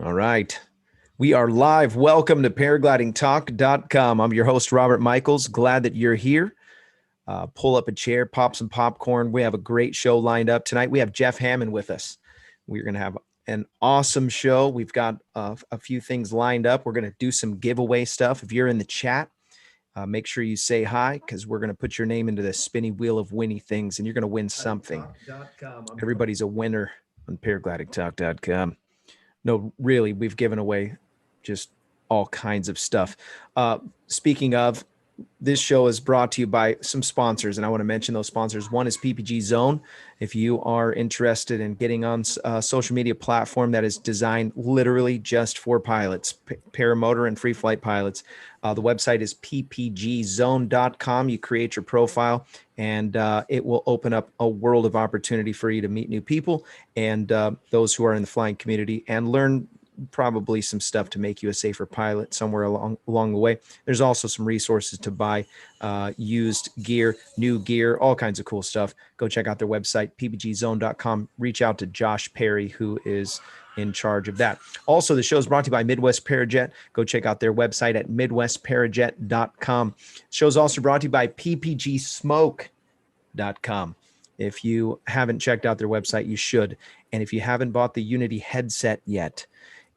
All right. We are live. Welcome to paraglidingtalk.com. I'm your host, Robert Michaels. Glad that you're here. Pull up a chair, pop some popcorn. We have a great show lined up tonight. We have Jeff Hammond with us. We're going to have an awesome show. We've got a few things lined up. We're going to do some giveaway stuff. If you're in the chat, make sure you say hi because we're going to put your name into the spinny wheel of winning things and you're going to win something. Everybody's a winner on paraglidingtalk.com. No, really, we've given away just all kinds of stuff. Speaking of, this show is brought to you by some sponsors, and I want to mention those sponsors. One is PPG Zone. If you are interested in getting on a social media platform that is designed literally just for pilots, paramotor and free flight pilots, the website is ppgzone.com. You create your profile, and it will open up a world of opportunity for you to meet new people and those who are in the flying community and learn probably some stuff to make you a safer pilot somewhere along the way. There's also some resources to buy used gear, new gear, all kinds of cool stuff. Go check out their website, ppgzone.com. Reach out to Josh Perry, who is in charge of that. Also, the show is brought to you by Midwest Parajet. Go check out their website at midwestparajet.com. The show is also brought to you by ppgsmoke.com. If you haven't checked out their website, you should. And if you haven't bought the Unity headset yet,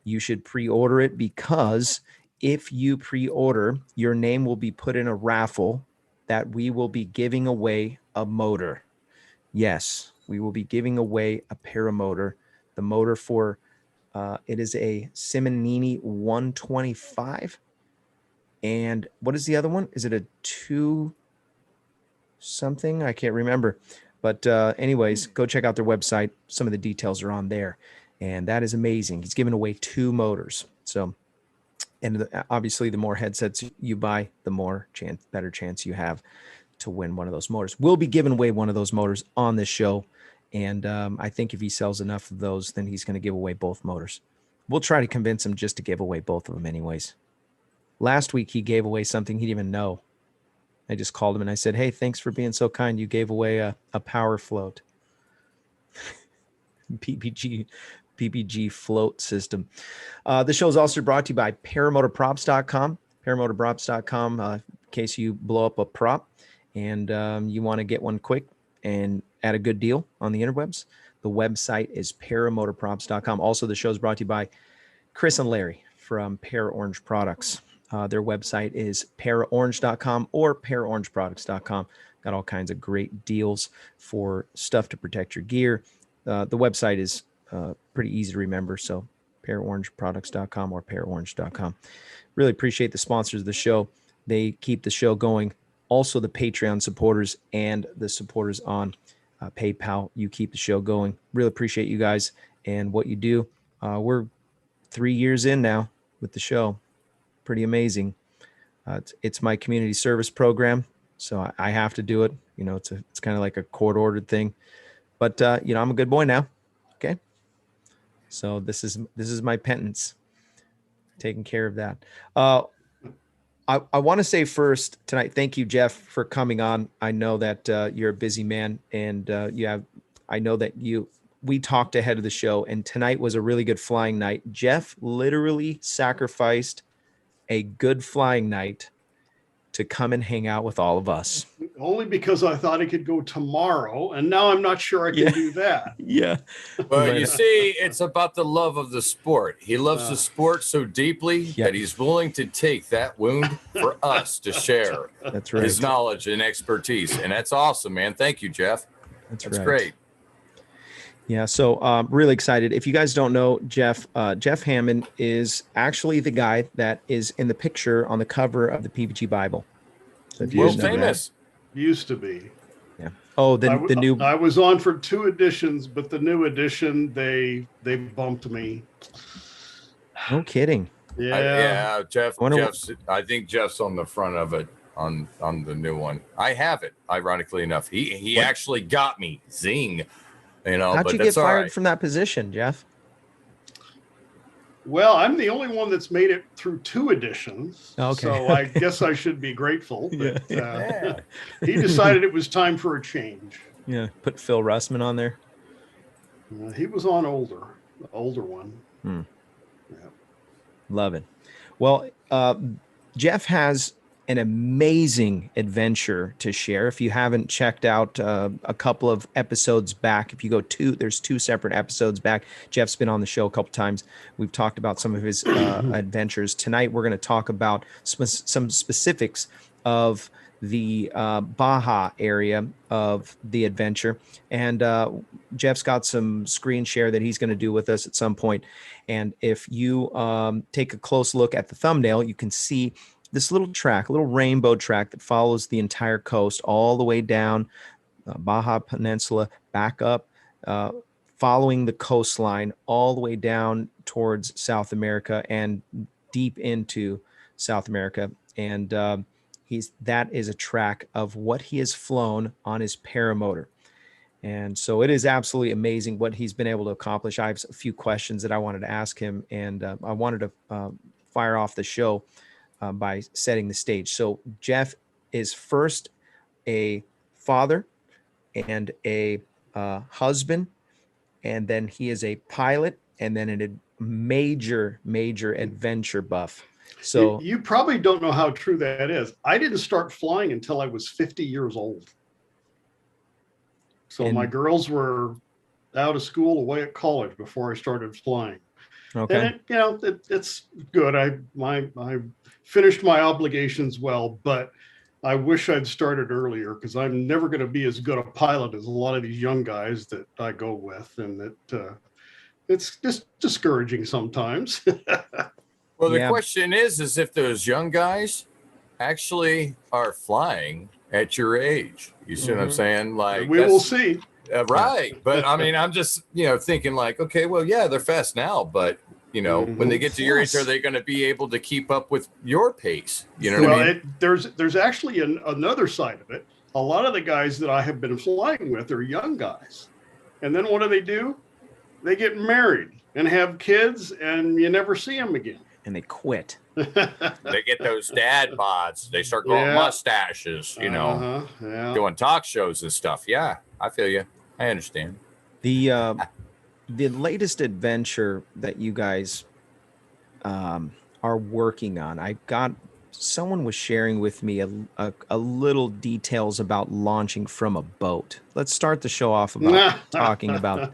you should pre-order it, because if you pre-order, your name will be put in a raffle that we will be giving away a motor. Yes, we will be giving away a paramotor. The motor for, it is a Simonini 125. And what is the other one? Is it a 2 something? I can't remember. But anyways, go check out their website. Some of the details are on there. And that is amazing. He's giving away 2 motors. And obviously, the more headsets you buy, the better chance you have to win one of those motors. We'll be giving away one of those motors on this show. And I think if he sells enough of those, then he's going to give away both motors. We'll try to convince him just to give away both of them anyways. Last week, he gave away something he didn't even know. I just called him and I said, hey, thanks for being so kind. You gave away a power float. PPG float system. The show is also brought to you by paramotorprops.com. Paramotorprops.com, in case you blow up a prop and you want to get one quick and at a good deal on the interwebs. The website is paramotorprops.com. Also, the show is brought to you by Chris and Larry from Para Orange Products. Their website is paraorange.com or paraorangeproducts.com. Got all kinds of great deals for stuff to protect your gear. The website is pretty easy to remember. So paraorangeproducts.com or paraorange.com. Really appreciate the sponsors of the show. They keep the show going. Also the Patreon supporters and the supporters on PayPal. You keep the show going. Really appreciate you guys and what you do. We're 3 years in now with the show. Pretty amazing. It's my community service program, so I have to do it. You know, it's kind of like a court-ordered thing. But I'm a good boy now. Okay. So this is my penance, taking care of that. I want to say first tonight, thank you, Jeff, for coming on. I know that you're a busy man, and I know that we talked ahead of the show, and tonight was a really good flying night. Jeff literally sacrificed a good flying night to come and hang out with all of us. Only because I thought I could go tomorrow, and now I'm not sure I can do that. Yeah. Well, you see, it's about the love of the sport. He loves the sport so deeply that he's willing to take that wound for us to share. That's right. His knowledge and expertise. And that's awesome, man. Thank you, Jeff. That's right. Great. Yeah, so really excited. If you guys don't know, Jeff Hammond is actually the guy that is in the picture on the cover of the PPG Bible. So if you world famous. Used to be. Yeah. Oh, the new. I was on for 2 editions, but the new edition they bumped me. No kidding. Yeah. I think Jeff's on the front of it on the new one. I have it. Ironically enough, he actually got me. Zing. How'd you get fired from that position, Jeff? Well, I'm the only one that's made it through 2 editions. Okay. So I guess I should be grateful. But, he decided it was time for a change. Yeah. Put Phil Russman on there. He was on the older one. Love it. Well, Jeff has an amazing adventure to share. If you haven't checked out a couple of episodes back, if you go there's two separate episodes back. Jeff's been on the show a couple times. We've talked about some of his adventures. Tonight, we're going to talk about some specifics of the Baja area of the adventure. And Jeff's got some screen share that he's going to do with us at some point. And if you take a close look at the thumbnail, you can see this little track, a little rainbow track that follows the entire coast all the way down Baja Peninsula, back up, following the coastline all the way down towards South America and deep into South America. And that is a track of what he has flown on his paramotor. And so it is absolutely amazing what he's been able to accomplish. I have a few questions that I wanted to ask him, and I wanted to fire off the show by setting the stage. So Jeff is first a father and a husband, and then he is a pilot, and then a major adventure buff. So you probably don't know how true that is. I didn't start flying until I was 50 years old. So my girls were out of school, away at college before I started flying. Okay. And it's good. I finished my obligations well, but I wish I'd started earlier, because I'm never going to be as good a pilot as a lot of these young guys that I go with, and it's just discouraging sometimes. Well, the question is if those young guys actually are flying at your age. You see what I'm saying? Like, we will see. Right. But I mean, I'm just, thinking like, okay, well, yeah, they're fast now, but when they get to your age, are they going to be able to keep up with your pace? You know what I mean? There's actually another side of it. A lot of the guys that I have been flying with are young guys. And then what do? They get married and have kids, and you never see them again. And they quit. They get those dad bods. They start growing mustaches, doing talk shows and stuff. Yeah, I feel you. I understand. The latest adventure that you guys are working on, someone was sharing with me a little details about launching from a boat. Let's start the show off about talking about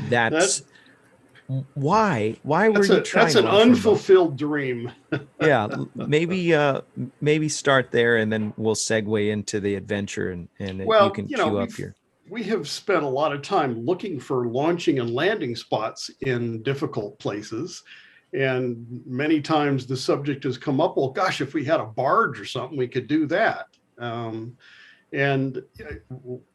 that's why were you trying? That's an unfulfilled dream. Yeah, maybe start there, and then we'll segue into the adventure, and you can queue up here. We have spent a lot of time looking for launching and landing spots in difficult places. And many times the subject has come up, well, gosh, if we had a barge or something, we could do that. And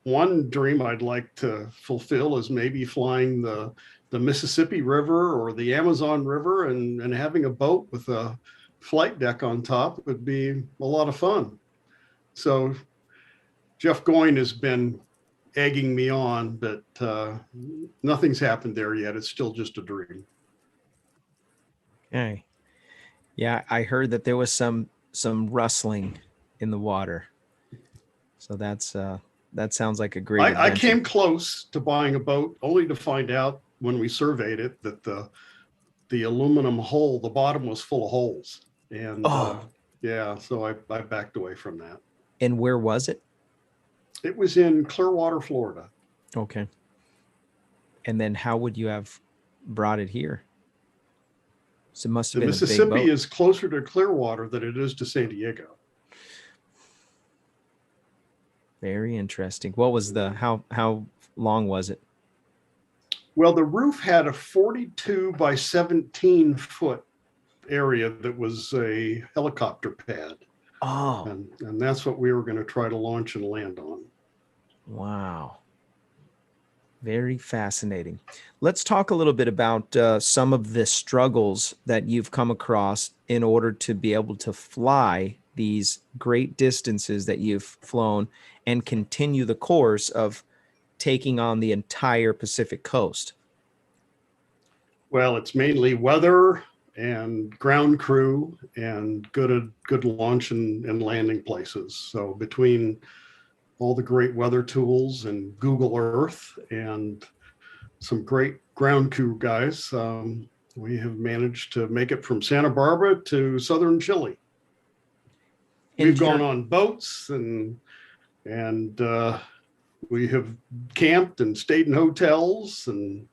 one dream I'd like to fulfill is maybe flying the Mississippi River or the Amazon River and having a boat with a flight deck on top would be a lot of fun. So Jeff Goyne has been egging me on, but nothing's happened there yet. It's still just a dream. Okay. Yeah, I heard that there was some rustling in the water. So that sounds like a great adventure. I came close to buying a boat, only to find out when we surveyed it that the aluminum hull, the bottom was full of holes. And so I backed away from that. And where was it? It was in Clearwater, Florida. Okay. And then how would you have brought it here? So it must have been a big boat. Mississippi is closer to Clearwater than it is to San Diego. Very interesting. What was how long was it? Well, the roof had a 42 by 17 foot area that was a helicopter pad. Oh. And that's what we were going to try to launch and land on. Wow. Very fascinating. Let's talk a little bit about some of the struggles that you've come across in order to be able to fly these great distances that you've flown and continue the course of taking on the entire Pacific coast. Well, it's mainly weather and ground crew and good launch and landing places. So between all the great weather tools and Google Earth and some great ground crew guys, we have managed to make it from Santa Barbara to southern Chile. We've gone on boats and we have camped and stayed in hotels, and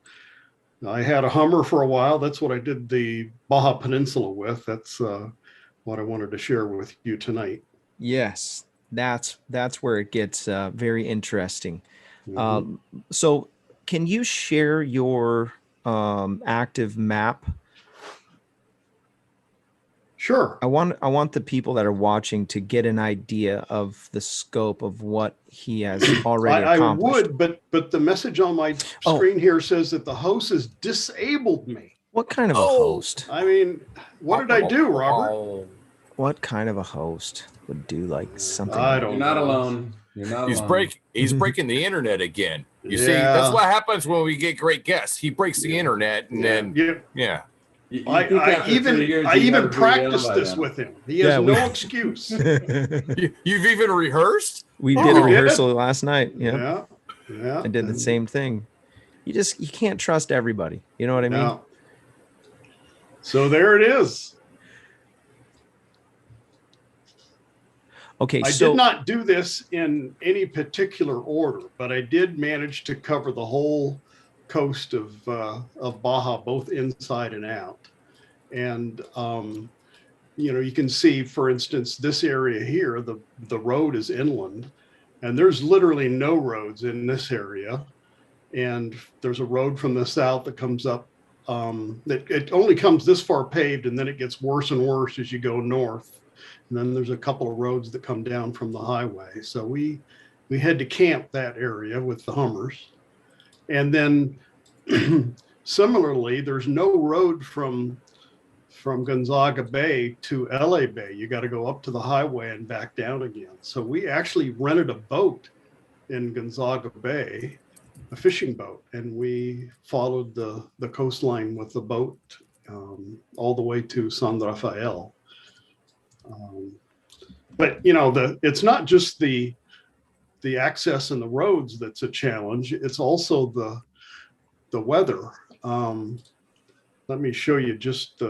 I had a Hummer for a while. That's what I did the Baja Peninsula with. That's what I wanted to share with you tonight. Yes, that's where it gets very interesting. Mm-hmm. So can you share your active map? Sure. I want the people that are watching to get an idea of the scope of what he has already accomplished. I would, but the message on my screen here says that the host has disabled me. What kind of a host? I mean, what did I do, Robert? What kind of a host would do like something? I don't You're not alone. You're not alone. He's breaking the internet again. You Yeah. see, that's what happens when we get great guests. He breaks the internet, and then yeah. You I think after 3 years, even you gotta practiced be this done by with him. He has no excuse. you've even rehearsed. We did a rehearsal last night. Yeah. I did the same thing. You can't trust everybody. You know what I mean? No. So there it is. Okay, I did not do this in any particular order, but I did manage to cover the whole coast of Baja, both inside and out. And you can see, for instance, this area here, the road is inland, and there's literally no roads in this area. And there's a road from the south that comes up. It only comes this far paved, and then it gets worse and worse as you go north. And then there's a couple of roads that come down from the highway. So we had to camp that area with the Hummers. And then similarly, there's no road from Gonzaga Bay to LA Bay. You got to go up to the highway and back down again. So we actually rented a boat in Gonzaga Bay, a fishing boat, and we followed the coastline with the boat all the way to San Rafael. But it's not just the access and the roads that's a challenge. It's also the weather. Let me show you just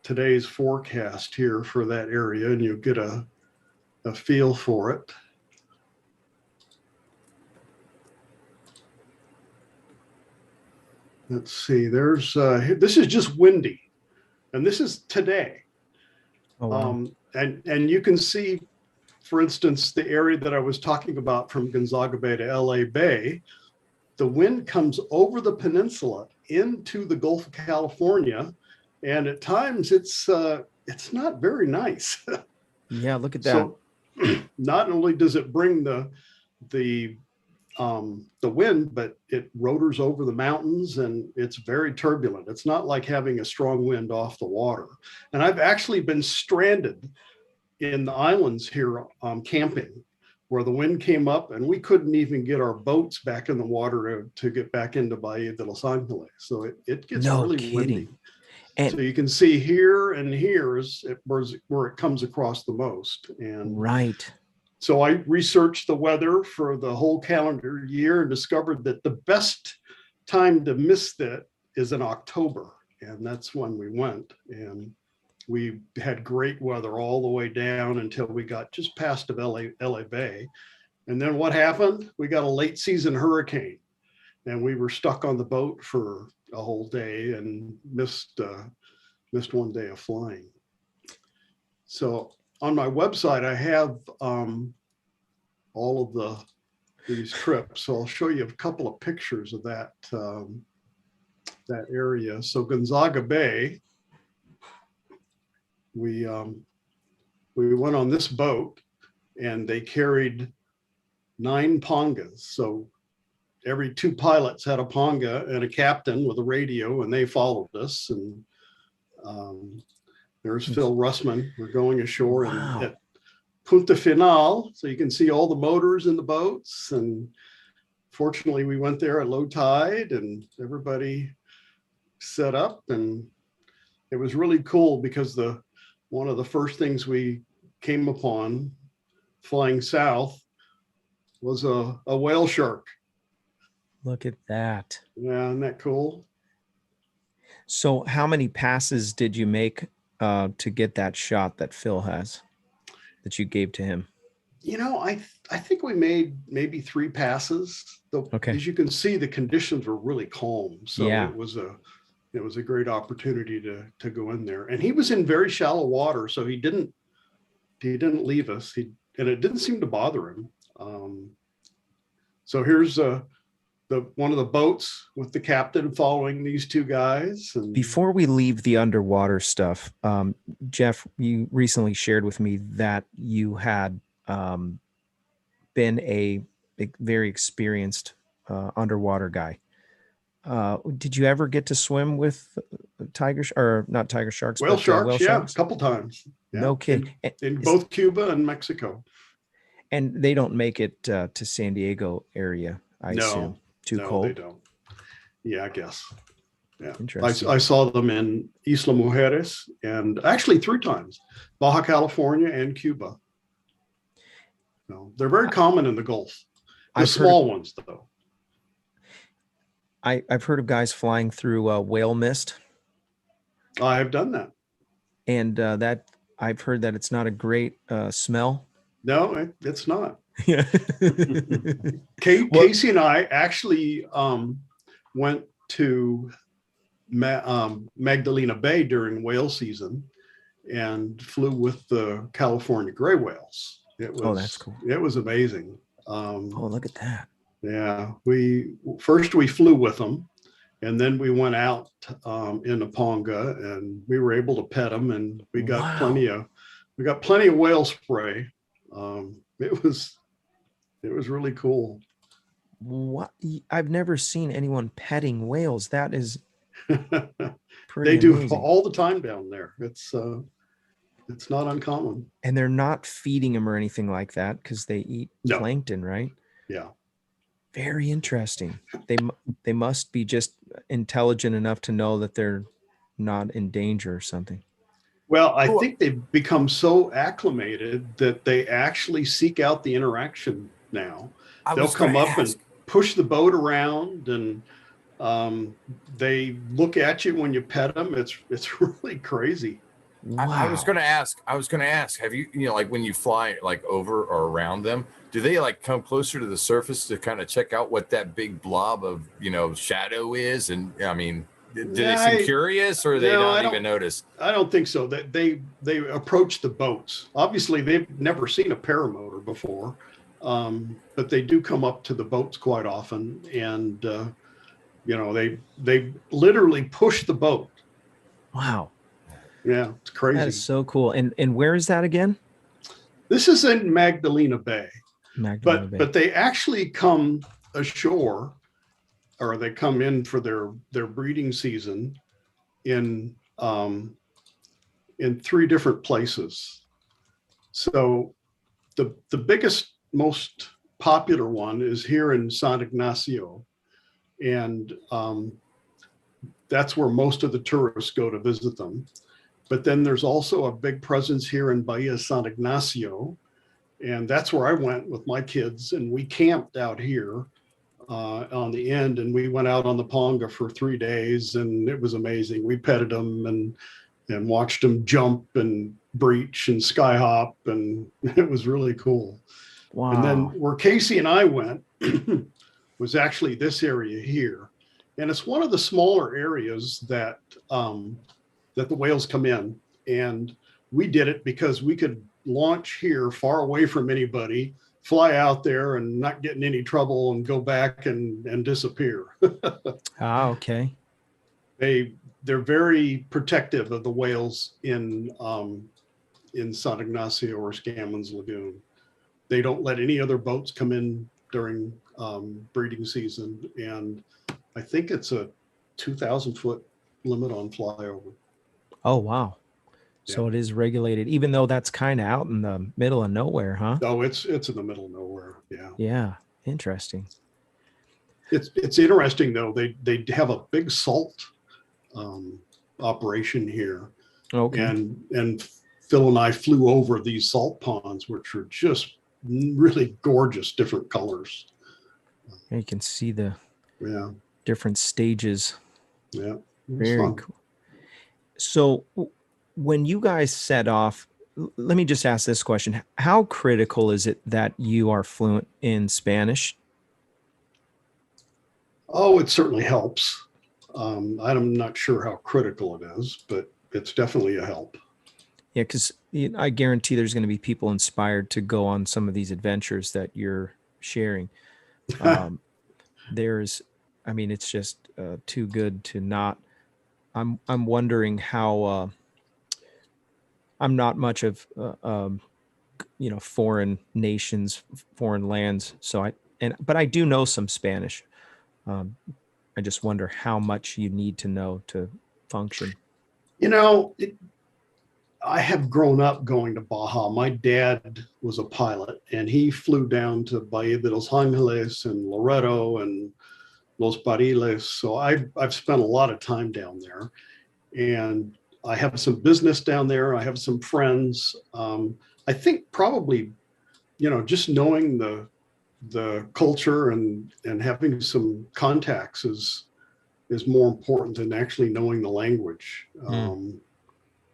today's forecast here for that area, and you'll get a feel for it. Let's see, this is just windy, and this is today. Oh, wow. And you can see, for instance, the area that I was talking about from Gonzaga Bay to LA Bay, the wind comes over the peninsula into the Gulf of California, and at times it's not very nice. Yeah, look at that. So not only does it bring the wind, but it rotors over the mountains, and it's very turbulent. It's not like having a strong wind off the water. And I've actually been stranded in the islands here camping, where the wind came up and we couldn't even get our boats back in the water to get back into Bahia de Los Angeles. So it gets really windy. And so you can see here and here is where it comes across the most. And right. So I researched the weather for the whole calendar year and discovered that the best time to miss that is in October. And that's when we went. And we had great weather all the way down until we got just past of LA Bay. And then what happened? We got a late season hurricane, and we were stuck on the boat for a whole day and missed 1 day of flying. So on my website, I have all of these trips. So I'll show you a couple of pictures of that area. So Gonzaga Bay, we went on this boat, and they carried 9 pangas. So every 2 pilots had a panga and a captain with a radio, and they followed us. And there's Phil Russman. We're going ashore at Punta Final, so you can see all the motors in the boats. And fortunately, we went there at low tide, and everybody set up, and it was really cool because one of the first things we came upon flying south was a whale shark. Look at that. Yeah, isn't that cool? So how many passes did you make to get that shot that Phil has that you gave to him? I think we made maybe 3 passes. Though, Okay. as you can see, the conditions were really calm, so Yeah. it was a great opportunity to go in there. And he was in very shallow water, so he didn't leave us. And it didn't seem to bother him. So here's one of the boats with the captain following these 2 guys. And Before we leave the underwater stuff, Jeff, you recently shared with me that you had been a very experienced underwater guy. Did you ever get to swim with not tiger sharks, whale but sharks, whale yeah, sharks? a couple times. Yeah. No kidding. In both Cuba and Mexico. And they don't make it to San Diego area, I assume. Too cold? They don't. Yeah, I guess. Yeah. Interesting. I saw them in Isla Mujeres and actually 3 times, Baja California and Cuba. No, they're very common in the Gulf. The small ones, though. I've heard of guys flying through whale mist. I've done that. And that I've heard that it's not a great smell. No, it's not. Yeah. Casey and I actually went to Magdalena Bay during whale season and flew with the California gray whales. That's cool. It was amazing. Look at that. Yeah, we flew with them, and then we went out in the Ponga, and we were able to pet them, and we got plenty of whale spray. It was really cool. What? I've never seen anyone petting whales. That is pretty They do amazing. all the time down there. It's not uncommon. And they're not feeding them or anything like that because they eat plankton, right? Yeah. Very interesting. They must be just intelligent enough to know that they're not in danger or something. Well, I think they've become so acclimated that they actually seek out the interaction now. They'll come up and push the boat around, and they look at you when you pet them. It's really crazy. Wow. I was going to ask, have you, like when you fly like over or around them, do they like come closer to the surface to kind of check out what that big blob of, shadow is? And I mean, do they seem curious, or they don't even notice? I don't think so. They approach the boats. Obviously, they've never seen a paramotor before, but they do come up to the boats quite often, and they literally push the boat. Wow. Yeah, it's crazy. That is so cool. And where is that again? This is in Magdalena Bay. Magdalena Bay. But they actually come ashore, or they come in for their breeding season in 3 different places. So the biggest, most popular one is here in San Ignacio, and that's where most of the tourists go to visit them. But then there's also a big presence here in Bahia San Ignacio, and that's where I went with my kids, and we camped out here on the end, and we went out on the Ponga for 3 days, and it was amazing. We petted them and watched them jump and breach and sky hop, and it was really cool. Wow. And then where Casey and I went was actually this area here, and it's one of the smaller areas that the whales come in, and we did it because we could launch here far away from anybody, fly out there and not get in any trouble, and go back and disappear. Okay. They're very protective of the whales in San Ignacio or Scammons Lagoon. They don't let any other boats come in during breeding season, and I think it's a 2,000 foot limit on flyover. Oh, wow. So it is regulated, even though that's kind of out in the middle of nowhere, huh? No, it's in the middle of nowhere. Yeah. Yeah. Interesting. It's interesting though. They have a big salt operation here. Okay. And Phil and I flew over these salt ponds, which are just really gorgeous, different colors. You can see the Yeah. different stages. Yeah. was Very fun. cool. So when you guys set off, let me just ask this question. How critical is it that you are fluent in Spanish? Oh, it certainly helps. I'm not sure how critical it is, but it's definitely a help. Yeah, because I guarantee there's going to be people inspired to go on some of these adventures that you're sharing. There's, I mean, it's just too good to not. I'm wondering how. I'm not much of foreign nations, foreign lands, so but I do know some Spanish. Um, I just wonder how much you need to know to function. You know, I have grown up going to Baja. My dad was a pilot, and he flew down to Bahia de los Angeles and Loreto and Los Barriles. So I've spent a lot of time down there, and I have some business down there. I have some friends. I think probably, just knowing the culture and having some contacts is more important than actually knowing the language.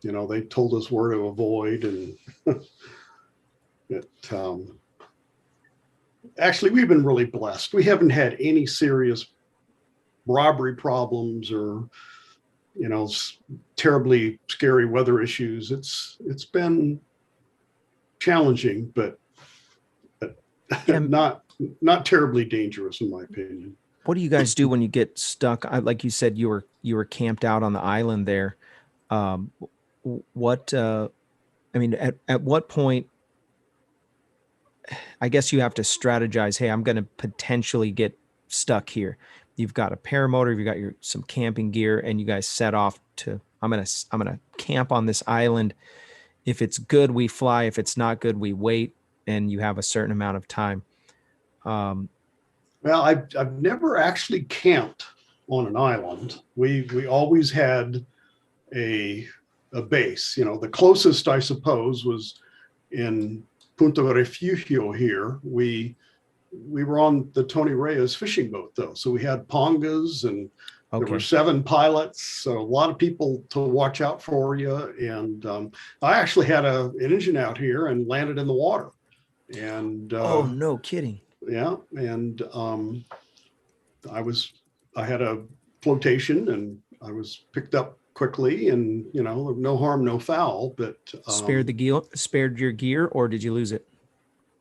They told us where to avoid, and actually we've been really blessed. We haven't had any serious robbery problems or terribly scary weather issues. It's been challenging, but not terribly dangerous in my opinion. What do you guys do when you get stuck? Like you said, you were camped out on the island there. At what point, I guess you have to strategize, hey, I'm going to potentially get stuck here. You've got a paramotor, you've got some camping gear, and you guys set off to, I'm going to camp on this island. If it's good, we fly. If it's not good, we wait, and you have a certain amount of time. Well, I've never actually camped on an island. We always had a base. The closest, I suppose, was in Punta Refugio here. We were on the Tony Reyes fishing boat, though. So we had pongas, and there were 7 pilots. So a lot of people to watch out for you. And I actually had an engine out here and landed in the water. And oh, no kidding. Yeah. And I had a flotation, and I was picked up quickly, and no harm, no foul. But spared your gear, or did you lose it?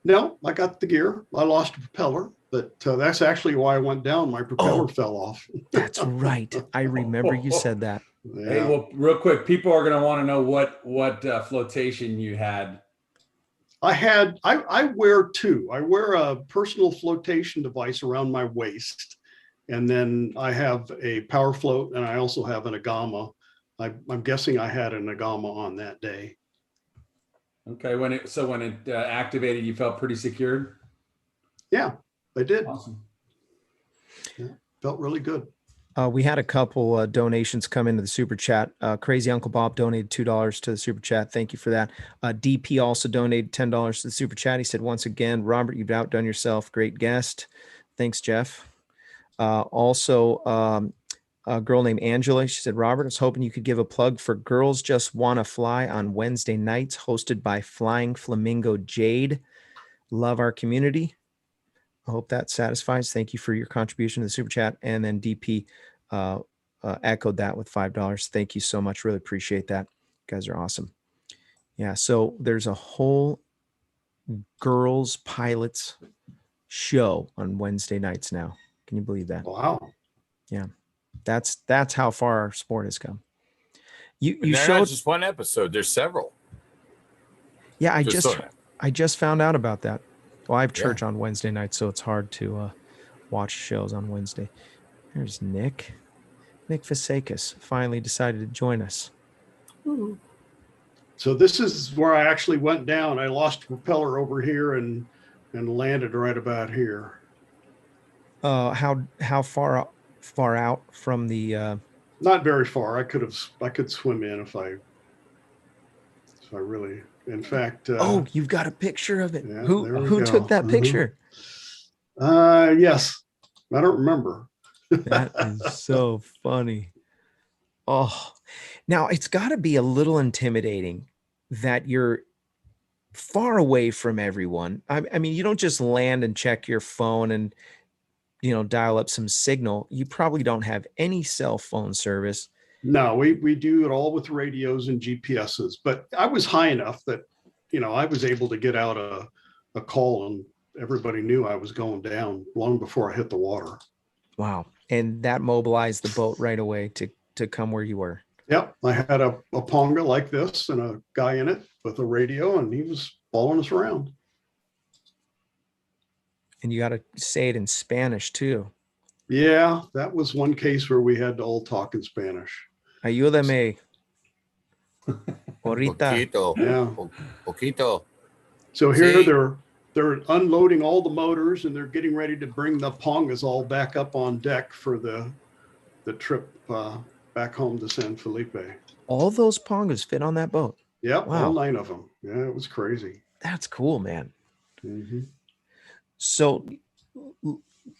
No, I got the gear. I lost a propeller, but that's actually why I went down. My propeller fell off. That's right. I remember you said that. Yeah. Hey, well, real quick, people are going to want to know what flotation you had. I wear 2. I wear a personal flotation device around my waist, and then I have a power float, and I also have an Agama. I'm guessing I had an Agama on that day. Okay, when it activated, you felt pretty secured? Yeah, I did. Awesome. Yeah, felt really good. We had a couple donations come into the super chat. Crazy Uncle Bob donated $2 to the super chat. Thank you for that. DP also donated $10 to the super chat. He said, once again, Robert, you've outdone yourself. Great guest. Thanks, Jeff. Also, a girl named Angela, she said, Robert, I was hoping you could give a plug for Girls Just Wanna Fly on Wednesday nights, hosted by Flying Flamingo Jade. Love our community. I hope that satisfies. Thank you for your contribution to the super chat. And then DP echoed that with $5. Thank you so much. Really appreciate that. You guys are awesome. Yeah. So there's a whole girls pilots show on Wednesday nights now. Can you believe that? Wow. Yeah. That's how far our sport has come. You showed not just one episode. There's several. Yeah. I just found out about that. Well, I have church on Wednesday night, so it's hard to watch shows on Wednesday. There's Nick. Nick Vasakis finally decided to join us. Ooh. So this is where I actually went down. I lost the propeller over here and landed right about here. How far out from the? Not very far. I could swim in if I really. In fact, you've got a picture of it. Yeah, who took that picture? Yes, I don't remember. That is so funny. Oh, now it's got to be a little intimidating that you're far away from everyone. I mean, you don't just land and check your phone and, dial up some signal. You probably don't have any cell phone service. No, we do it all with radios and GPSs, but I was high enough that, I was able to get out a call and everybody knew I was going down long before I hit the water. Wow. And that mobilized the boat right away to come where you were. Yep. I had a Ponga like this and a guy in it with a radio, and he was following us around. And you got to say it in Spanish too. Yeah, that was one case where we had to all talk in Spanish. Ayúdame. Ahorita. Poquito. Yeah. Poquito. So here See? they're unloading all the motors and they're getting ready to bring the Pongas all back up on deck for the trip back home to San Felipe. All those Pongas fit on that boat. Yep, Wow. all 9 of them. Yeah, it was crazy. That's cool, man. Mm-hmm. So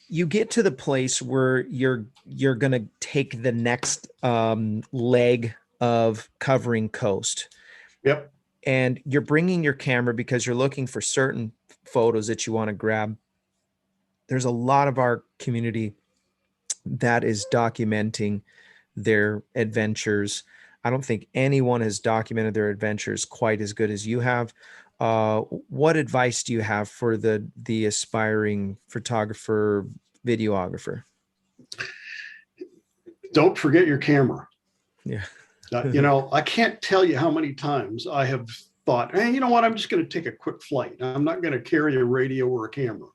you get to the place where you're going to take the next leg of covering coast. Yep. And you're bringing your camera because you're looking for certain photos that you want to grab. There's a lot of our community that is documenting their adventures. I don't think anyone has documented their adventures quite as good as you have. What advice do you have for the aspiring photographer, videographer? Don't forget your camera. Yeah. I can't tell you how many times I have thought, hey, you know what? I'm just going to take a quick flight. I'm not going to carry a radio or a camera,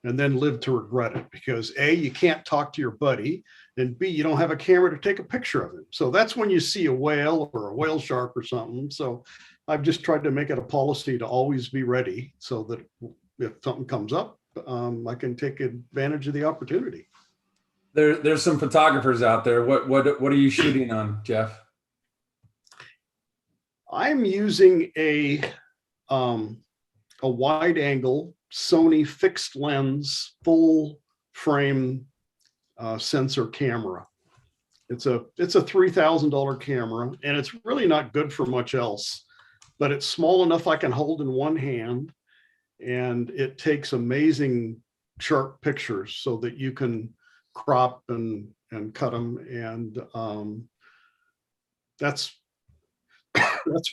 and then live to regret it because A, you can't talk to your buddy, and B, you don't have a camera to take a picture of it. So that's when you see a whale or a whale shark or something. So I've just tried to make it a policy to always be ready so that if something comes up, I can take advantage of the opportunity. There's some photographers out there. What are you shooting on, Jeff? I'm using a wide angle Sony fixed lens full frame sensor camera. It's a $3,000 camera, and it's really not good for much else, but it's small enough I can hold in one hand, and it takes amazing sharp pictures so that you can crop and cut them, and that's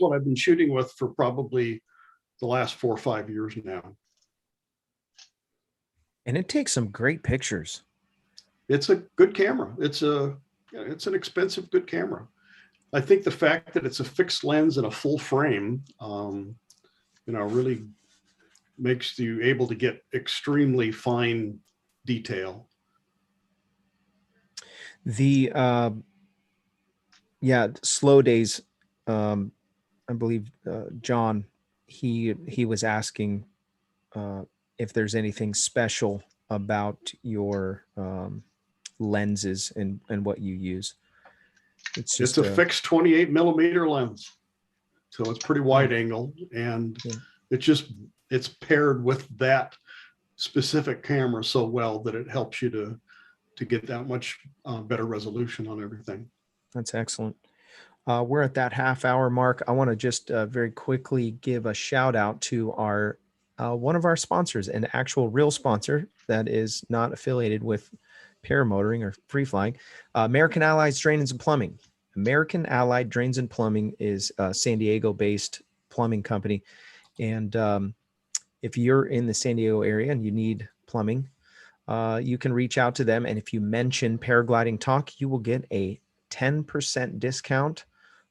what I've been shooting with for probably the last 4 or 5 years now. And it takes some great pictures. It's a good camera. It's an expensive, good camera. I think the fact that it's a fixed lens and a full frame, really makes you able to get extremely fine detail. The slow days. I believe John, he was asking if there's anything special about your lenses and what you use. It's a fixed 28 millimeter lens, so it's pretty wide angle, and it's paired with that specific camera so well that it helps you to get that much better resolution on everything. That's excellent. We're at that half-hour mark. I want to just very quickly give a shout out to our one of our sponsors, an actual real sponsor that is not affiliated with paramotoring or free flying, American Allied Drains and Plumbing. American Allied Drains and Plumbing is a San Diego-based plumbing company, and if you're in the San Diego area and you need plumbing, you can reach out to them, and if you mention Paragliding Talk, you will get a 10% discount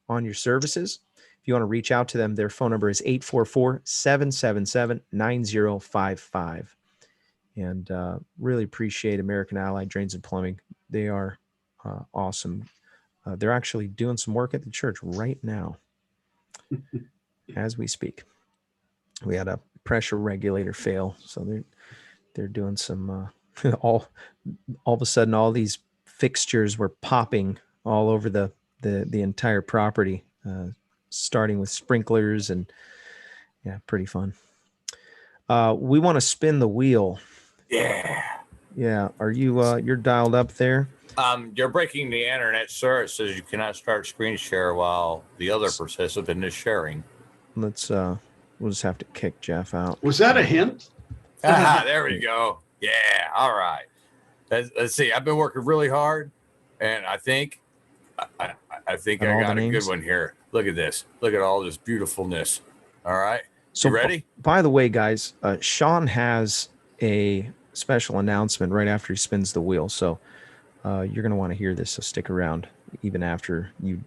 on your services. If you want to reach out to them, their phone number is 844-777-9055. And really appreciate American Allied Drains and Plumbing. They are awesome. They're actually doing some work at the church right now as we speak. We had a pressure regulator fail, so they're doing some all of a sudden all these fixtures were popping all over the entire property, starting with sprinklers, and pretty fun. We want to spin the wheel. Yeah. Yeah. Are you you're dialed up there? You're breaking the internet, sir. It says you cannot start screen share while the other participant is sharing. Let's we'll just have to kick Jeff out. Was that a hint? Ah, there we go. Yeah. All right. Let's see. I've been working really hard, and I think I think And I all the got a good names? one here. Look at this. Look at all this beautifulnul. All right. So You ready? By the way, guys, Sean has a special announcement right after he spins the wheel. So you're going to want to hear this. So stick around even after you,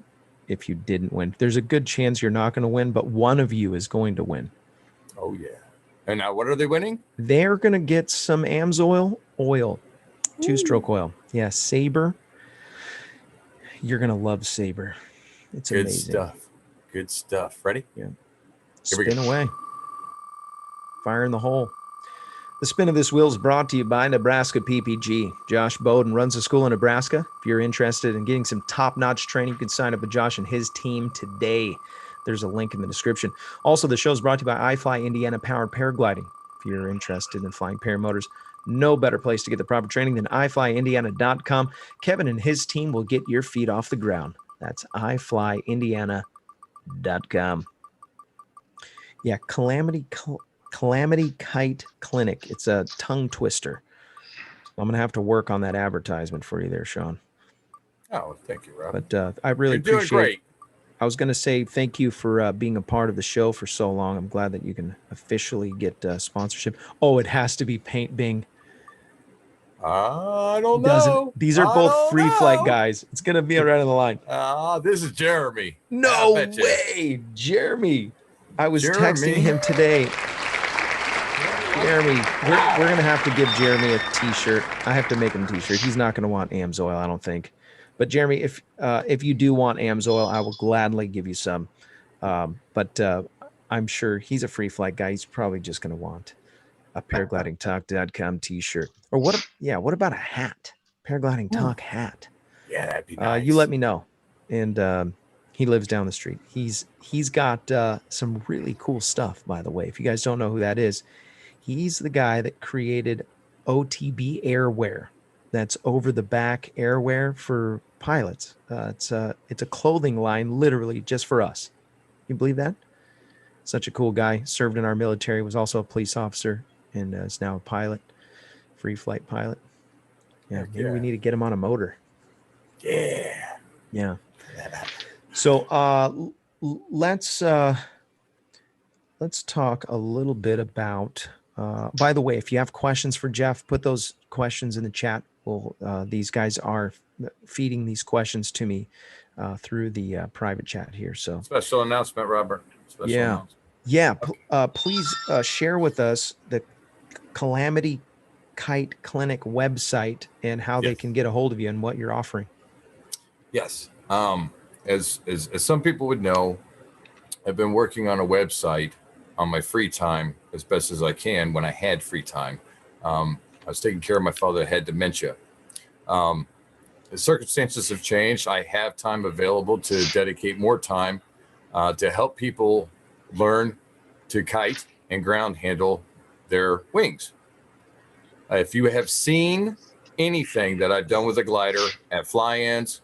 if you didn't win. There's a good chance you're not going to win, but one of you is going to win. Oh, yeah. And now what are they winning? They're going to get some AMSOIL oil, 2-stroke oil. Yeah, Sabre. You're going to love Sabre. It's Good amazing. stuff. Good stuff. Ready? Yeah. Here we Spin go. away. Fire in the hole. The spin of this wheel is brought to you by Nebraska PPG. Josh Bowden runs a school in Nebraska. If you're interested in getting some top-notch training, you can sign up with Josh and his team today. There's a link in the description. Also, the show is brought to you by iFly Indiana Powered Paragliding. If you're interested in flying paramotors, no better place to get the proper training than iflyindiana.com. Kevin and his team will get your feet off the ground. That's iflyindiana.com. Yeah, Calamity Kite Clinic. It's a tongue twister. I'm going to have to work on that advertisement for you there, Sean. Oh, thank you, Rob. But I really You're doing appreciate great. I was going to say thank you for being a part of the show for so long. I'm glad that you can officially get sponsorship. Oh, it has to be Paint Bing. I don't know. These are both free flight guys. It's going to be right on the line. This is Jeremy. No I bet you. way. Jeremy. I was Jeremy. texting him today. Jeremy, we're going to have to give Jeremy a t-shirt. I have to make him a t-shirt. He's not going to want AMSOIL, I don't think. But Jeremy, if you do want AMSOIL, I will gladly give you some. But I'm sure he's a free flight guy. He's probably just going to want a paraglidingtalk.com t-shirt. Or what about a hat? Paragliding Talk hat. Yeah, that'd be nice. You let me know. And he lives down the street. He's got some really cool stuff, by the way. If you guys don't know who that is, he's the guy that created OTB Airwear. That's over the back airwear for pilots. It's a clothing line literally just for us. You believe that? Such a cool guy. Served in our military, was also a police officer, and is now a pilot, free flight pilot. Yeah, maybe we need to get him on a motor. Yeah. Yeah. So let's talk a little bit about. By the way, if you have questions for Jeff, put those questions in the chat. Well, these guys are feeding these questions to me through the private chat here. So Special announcement, Robert. Special announcement. Yeah. Please share with us the Calamity Kite Clinic website and how they can get a hold of you and what you're offering. Yes. As some people would know, I've been working on a website on my free time as best as I can when I had free time. I was taking care of my father that had dementia. The circumstances have changed. I have time available to dedicate more time to help people learn to kite and ground handle their wings. If you have seen anything that I've done with a glider at fly-ins,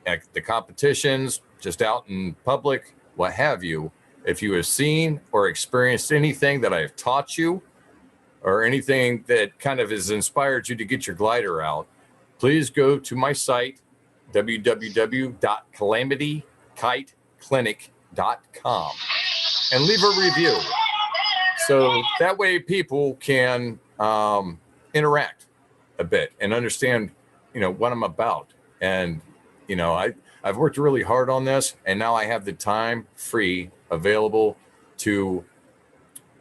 at the competitions, just out in public, what have you, if you have seen or experienced anything that I've taught you or anything that kind of has inspired you to get your glider out, please go to my site, www.calamityKiteClinic.com, and leave a review. So that way people can interact a bit and understand, what I'm about. And, I've worked really hard on this, and now I have the time free available to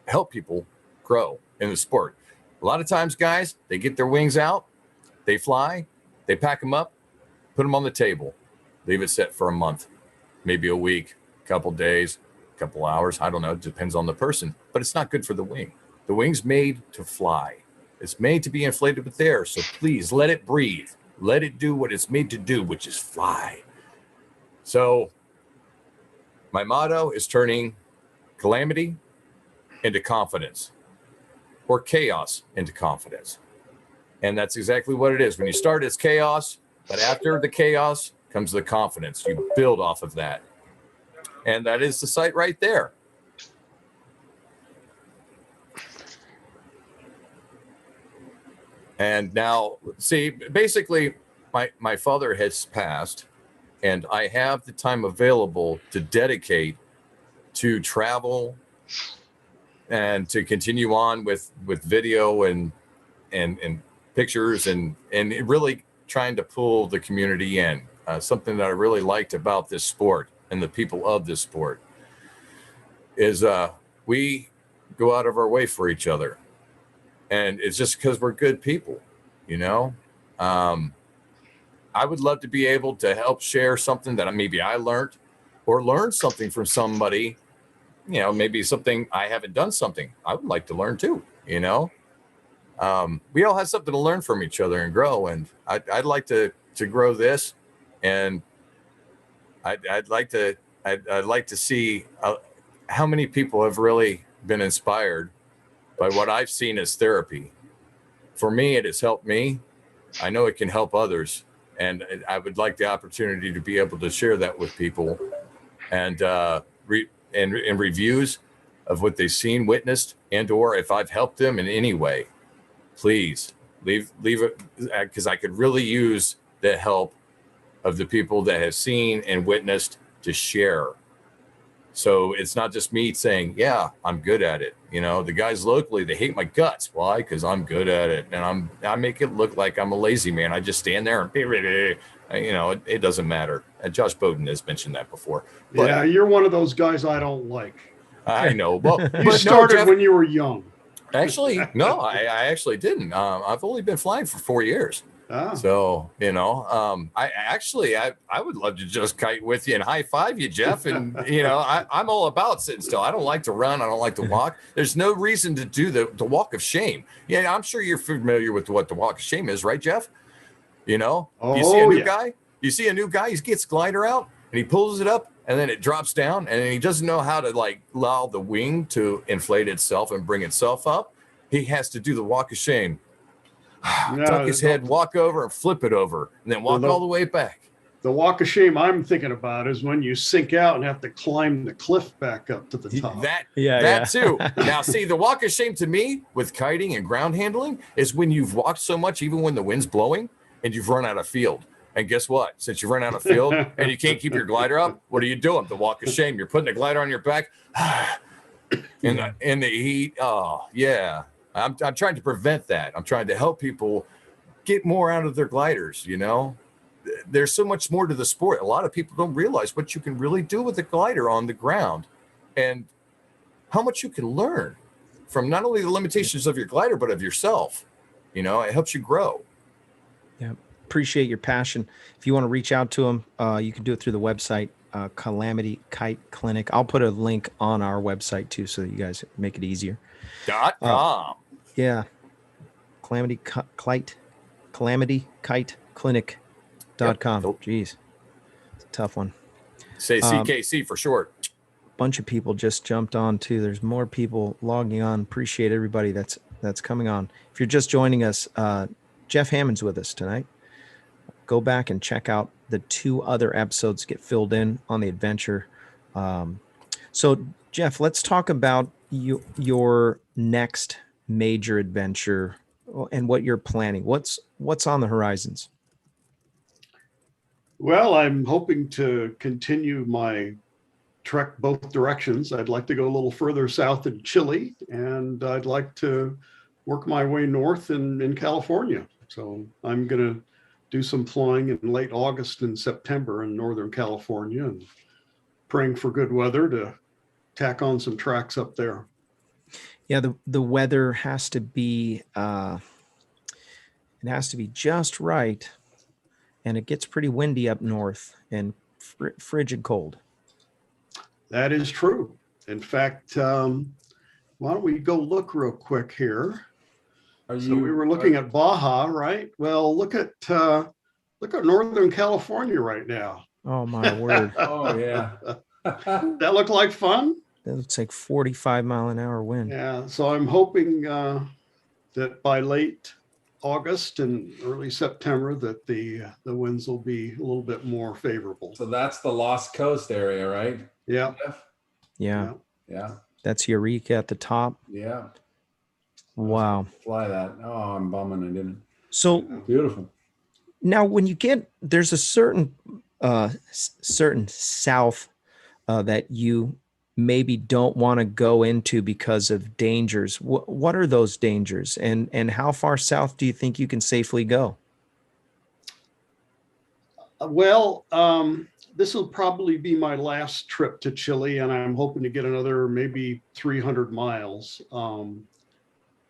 help people grow in the sport. A lot of times, guys, they get their wings out, they fly, they pack them up, put them on the table, leave it set for a month, maybe a week, a couple days, a couple hours. I don't know. It depends on the person, but it's not good for the wing. The wing's made to fly. It's made to be inflated with air. So please let it breathe. Let it do what it's made to do, which is fly. So my motto is turning calamity into confidence, or chaos into confidence. And that's exactly what it is. When you start as chaos, But after the chaos comes the confidence. You build off of that. And that is the site right there. And now, see, basically, my father has passed, and I have the time available to dedicate to travel and to continue on with video and pictures and really trying to pull the community in. Something that I really liked about this sport and the people of this sport is we go out of our way for each other. And it's just because we're good people, you know? I would love to be able to help share something that maybe I learned or learn something from somebody, you know, maybe something I haven't done something I would like to learn too, you know? We all have something to learn from each other and grow. And I'd like to grow this, and I'd like to see how many people have really been inspired by what I've seen as therapy. For me, it has helped me. I know it can help others. And I would like the opportunity to be able to share that with people and reviews of what they've seen, witnessed, and or if I've helped them in any way. Please leave it, because I could really use the help of the people that have seen and witnessed to share. So it's not just me saying, yeah, I'm good at it. You know, the guys locally, they hate my guts. Why? Because I'm good at it. And I make it look like I'm a lazy man. I just stand there and, you know, it doesn't matter. And Josh Bowden has mentioned that before. But yeah, you're one of those guys I don't like. I know. Well, You started when you were young. Actually, no, I actually didn't. I've only been flying for 4 years. Ah. So, you know, I would love to just kite with you and high five you, Jeff. And, you know, I'm all about sitting still. I don't like to run. I don't like to walk. There's no reason to do the walk of shame. Yeah, I'm sure you're familiar with what the walk of shame is, right, Jeff? You know, you see a new guy, he gets glider out and he pulls it up and then it drops down and he doesn't know how to like allow the wing to inflate itself and bring itself up. He has to do the walk of shame. Tuck his head, walk over and flip it over, and then walk all the way back. The walk of shame I'm thinking about is when you sink out and have to climb the cliff back up to the top. That too. Now, see, the walk of shame to me with kiting and ground handling is when you've walked so much, even when the wind's blowing, and you've run out of field. And guess what? Since you've run out of field and you can't keep your glider up, what are you doing? The walk of shame. You're putting the glider on your back in the heat. Oh, yeah. I'm trying to prevent that. I'm trying to help people get more out of their gliders, you know? There's so much more to the sport. A lot of people don't realize what you can really do with a glider on the ground and how much you can learn from not only the limitations of your glider, but of yourself. You know, it helps you grow. Yeah. Appreciate your passion. If you want to reach out to them, you can do it through the website, Calamity Kite Clinic. I'll put a link on our website too, so that you guys make it easier. .com. Yeah. Calamity Kite Clinic.com. Yep. Jeez. It's a tough one. Say CKC for short. Bunch of people just jumped on too. There's more people logging on. Appreciate everybody that's coming on. If you're just joining us, Jeff Hammond's with us tonight. Go back and check out the 2 other episodes, get filled in on the adventure. So Jeff, let's talk about your next major adventure and what you're planning. What's on the horizons? Well, I'm hoping to continue my trek both directions. I'd like to go a little further south in Chile, and I'd like to work my way north in California. So I'm going to do some flying in late August and September in Northern California, and praying for good weather to tack on some tracks up there. Yeah, the weather has to be it has to be just right, and it gets pretty windy up north and frigid cold. That is true. In fact, why don't we go look real quick here? So we were looking at Baja, right? Well, look at Northern California right now. Oh my word! Oh yeah. That look like fun? That looks like 45-mile-an-hour wind. Yeah. So I'm hoping that by late August and early September that the winds will be a little bit more favorable. So that's the Lost Coast area, right? Yeah. Jeff? Yeah. Yeah. That's Eureka at the top. Yeah. Wow. Fly that. Oh, I'm bumming I didn't. So Beautiful. now when you get, there's a certain certain south that you maybe don't want to go into because of dangers. What are those dangers, and how far south do you think you can safely go? Well, this will probably be my last trip to Chile, and I'm hoping to get another maybe 300 miles.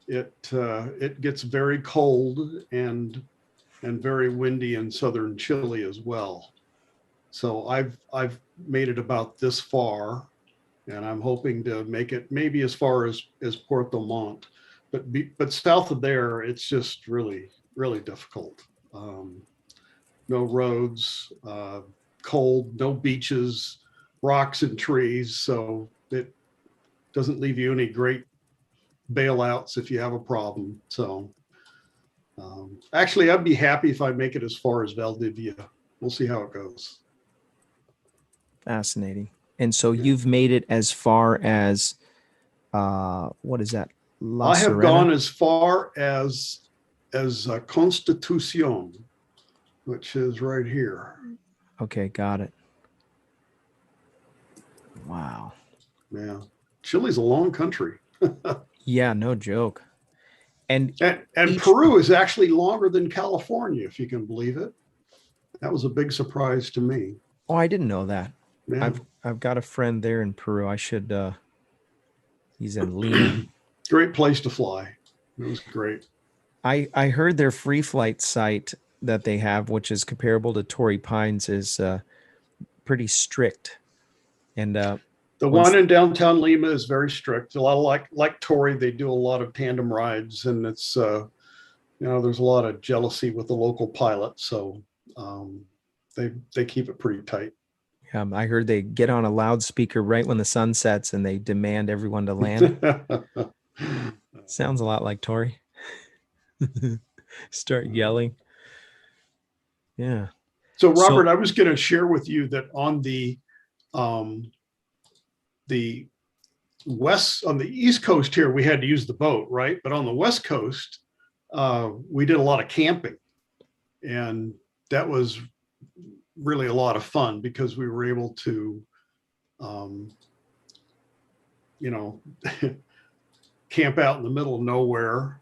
It gets very cold and very windy in southern Chile as well. So I've made it about this far, and I'm hoping to make it maybe as far as Puerto Montt, but south of there, it's just really difficult. No roads, cold, no beaches, rocks and trees. So it doesn't leave you any great bailouts if you have a problem. So actually, I'd be happy if I make it as far as Valdivia. We'll see how it goes. Fascinating. And so you've made it as far as what is that? La I have Serena? gone as far as Constitucion, which is right here. Okay, got it. Wow. Yeah, Chile's a long country. Yeah, no joke. And And Peru is actually longer than California, if you can believe it. That was a big surprise to me. oh, I didn't know that. Yeah. I've got a friend there in Peru. I should he's in Lima. Great place to fly. It was great. I heard their free flight site that they have, which is comparable to Torrey Pines, is pretty strict. And The one in downtown Lima is very strict. A lot of like Torrey, they do a lot of tandem rides, and it's there's a lot of jealousy with the local pilot, so they keep it pretty tight. I heard they get on a loudspeaker right when the sun sets and they demand everyone to land. Sounds a lot like Tori. Start yelling. Yeah. So Robert, I was going to share with you that on the East Coast here, we had to use the boat, right? But on the West Coast, we did a lot of camping, and that was really a lot of fun because we were able to, camp out in the middle of nowhere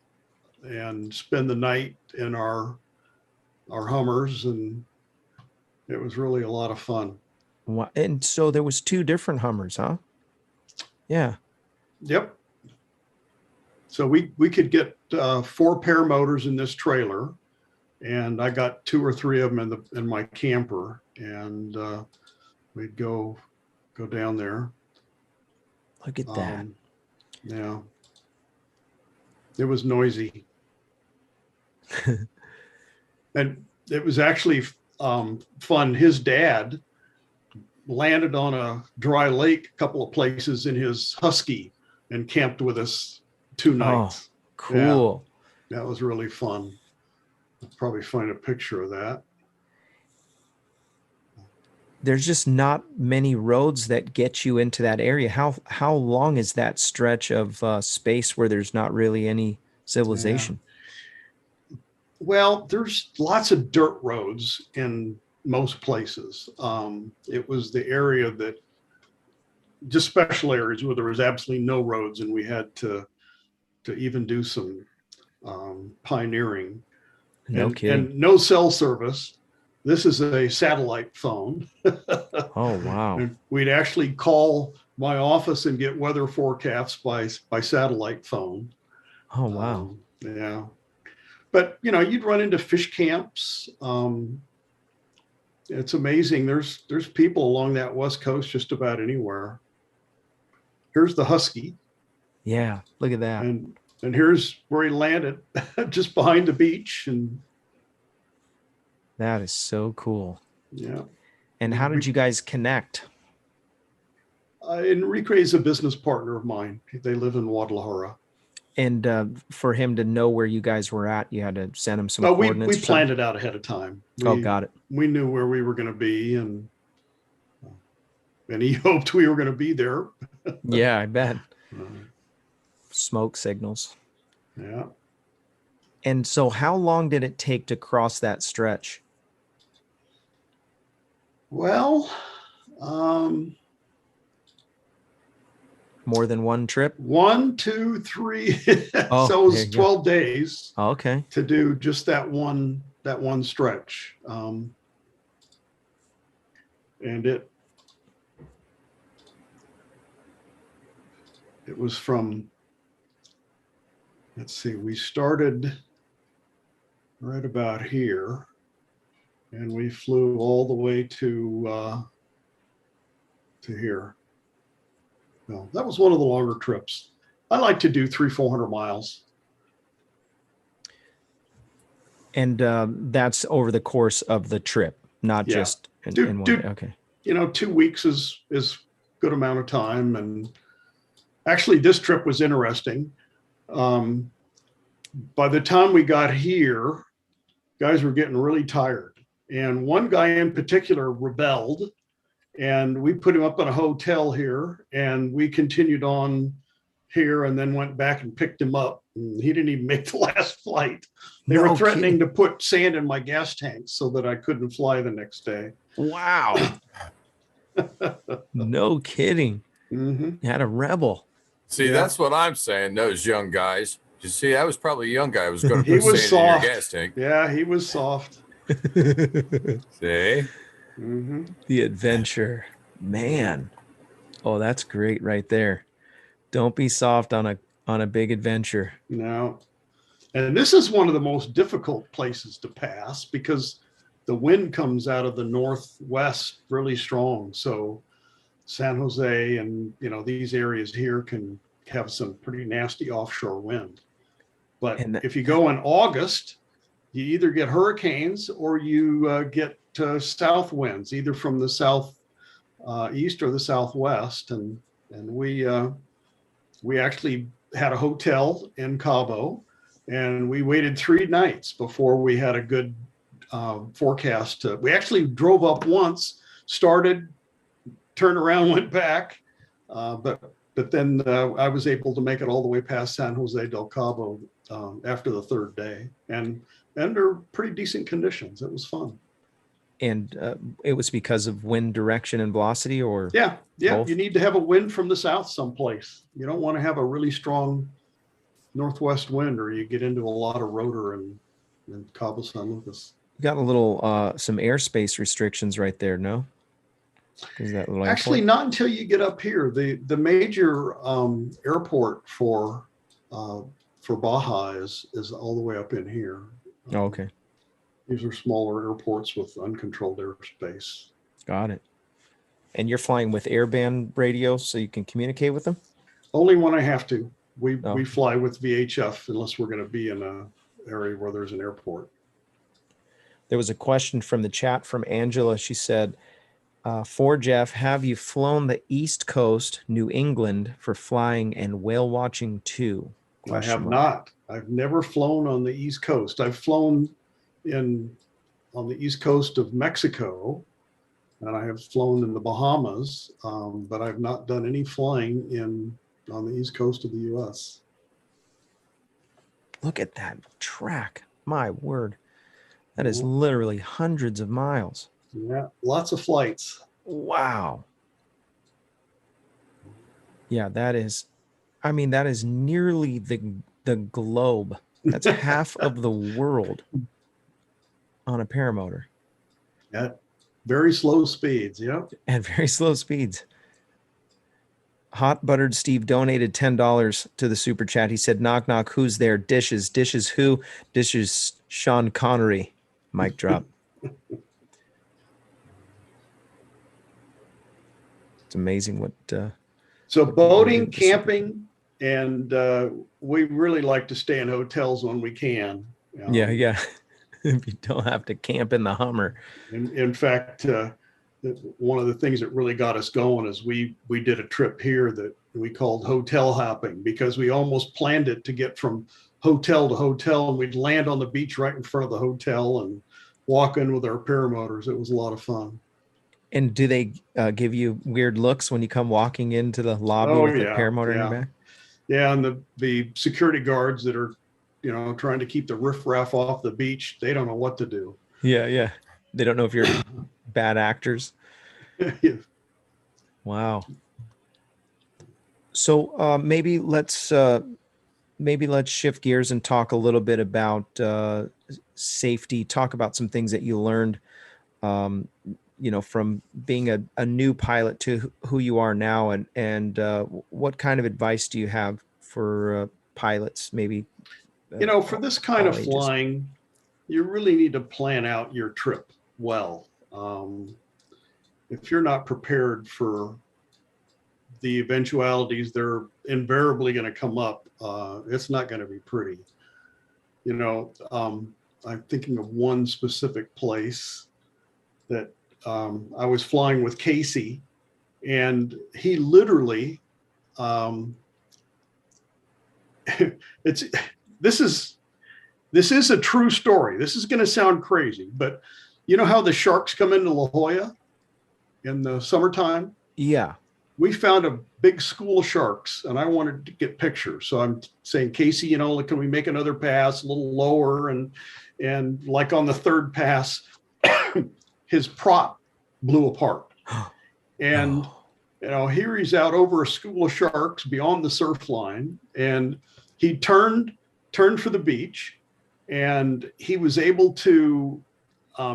and spend the night in our Hummers, and it was really a lot of fun. And so there was 2 different Hummers, huh? Yeah. Yep. So we could get 4 paramotors in this trailer, and I got 2 or 3 of them in my camper, and we'd go down there. Look at that. Yeah. It was noisy. And it was actually fun. His dad landed on a dry lake a couple of places in his Husky and camped with us 2 nights. Oh, cool. Yeah, that was really fun. I'll probably find a picture of that. There's just not many roads that get you into that area. How long is that stretch of space where there's not really any civilization? Yeah. Well, there's lots of dirt roads in most places. It was the area that just special areas where there was absolutely no roads, and we had to even do some pioneering. No kidding. And no cell service. This is a satellite phone. Oh, wow. And we'd actually call my office and get weather forecasts by satellite phone. Oh, wow. Yeah. But, you'd run into fish camps. It's amazing. There's people along that West Coast just about anywhere. Here's the Husky. Yeah, look at that. And here's where he landed, just behind the beach. And that is so cool. yeah. And how did you guys connect? Enrique is a business partner of mine. They live in Guadalajara. And for him to know where you guys were at, you had to send him some But coordinates. we or something? planned it out ahead of time. Oh, got it. We knew where we were going to be, and he hoped we were going to be there. Yeah, I bet. Smoke signals. Yeah. And so how long did it take to cross that stretch? Well, More than one trip? 1, 2, 3. Oh, So it was there you go. 12 days Oh, okay. to do just that one stretch. And it was from, let's see, we started right about here, and we flew all the way to here. Well, that was one of the longer trips. I like to do 300-400 miles. And that's over the course of the trip, not Yeah. just in one day. Okay. 2 weeks is good amount of time. And actually, this trip was interesting. By the time we got here, guys were getting really tired. And one guy in particular rebelled, and we put him up in a hotel here, and we continued on here and then went back and picked him up. And he didn't even make the last flight. They were threatening to put sand in my gas tanks so that I couldn't fly the next day. Wow. No kidding. Mm-hmm. You had a rebel. See, Yeah. that's what I'm saying. Those young guys. You see, that was probably a young guy who was going to He put was sand in your soft. gas tank. Yeah, he was soft. See? Mm-hmm. The adventure. Man. Oh, that's great right there. Don't be soft on a big adventure. No. And this is one of the most difficult places to pass because the wind comes out of the northwest really strong. So San Jose and these areas here can have some pretty nasty offshore wind. But if you go in August, you either get hurricanes or you get south winds, either from the south east or the southwest. And we actually had a hotel in Cabo, and we waited 3 nights before we had a good forecast. We actually drove up once, started, turned around, went back, but then I was able to make it all the way past San Jose del Cabo after the 3rd day, and under pretty decent conditions. It was fun. And it was because of wind direction and velocity, or yeah, both? You need to have a wind from the south someplace. You don't want to have a really strong northwest wind, or you get into a lot of rotor in Cabo San Lucas. You got a little some airspace restrictions right there, no? Is that little Actually airport? not until you get up here. The major airport for Baja is all the way up in here. Oh, okay. These are smaller airports with uncontrolled airspace. Got it. And you're flying with airband radio so you can communicate with them? Only when I have to. We fly with VHF unless we're going to be in an area where there's an airport. There was a question from the chat from Angela. She said, for Jeff, have you flown the East Coast, New England, for flying and whale watching too? I have not. I've never flown on the East Coast. I've flown on the East Coast of Mexico, and I have flown in the Bahamas, but I've not done any flying on the East Coast of the U.S. Look at that track. My word. That is literally hundreds of miles. Yeah, lots of flights. Wow. Yeah, that is nearly the globe. That's half of the world on a paramotor. At very slow speeds, yeah. At very slow speeds. Hot Buttered Steve donated $10 to the super chat. He said, knock, knock, who's there? Dishes. Dishes who? Dishes Sean Connery. Mic drop. It's amazing what... So boating, camping, and we really like to stay in hotels when we can. Yeah. If you don't have to camp in the Hummer. In fact, one of the things that really got us going is we did a trip here that we called hotel hopping, because we almost planned it to get from hotel to hotel, and we'd land on the beach right in front of the hotel and walk in with our paramotors. It was a lot of fun. And do they give you weird looks when you come walking into the lobby Oh with a yeah, paramotor in your yeah, back? yeah. And the security guards that are, trying to keep the riffraff off the beach, they don't know what to do. Yeah, yeah. They don't know if you're bad actors. Yeah. Wow. So maybe let's shift gears and talk a little bit about safety. Talk about some things that you learned, from being a new pilot to who you are now, and what kind of advice do you have for pilots? Maybe For this kind all of ages. flying, you really need to plan out your trip well. If you're not prepared for the eventualities, they're invariably going to come up. It's not going to be pretty. I'm thinking of one specific place that I was flying with Casey, and he literally, this is a true story. This is going to sound crazy, but you know how the sharks come into La Jolla in the summertime? Yeah. We found a big school of sharks, and I wanted to get pictures. So I'm saying, Casey, can we make another pass a little lower? And like on the third pass, his prop blew apart. And, here he's out over a school of sharks beyond the surf line, and he turned for the beach, and he was able to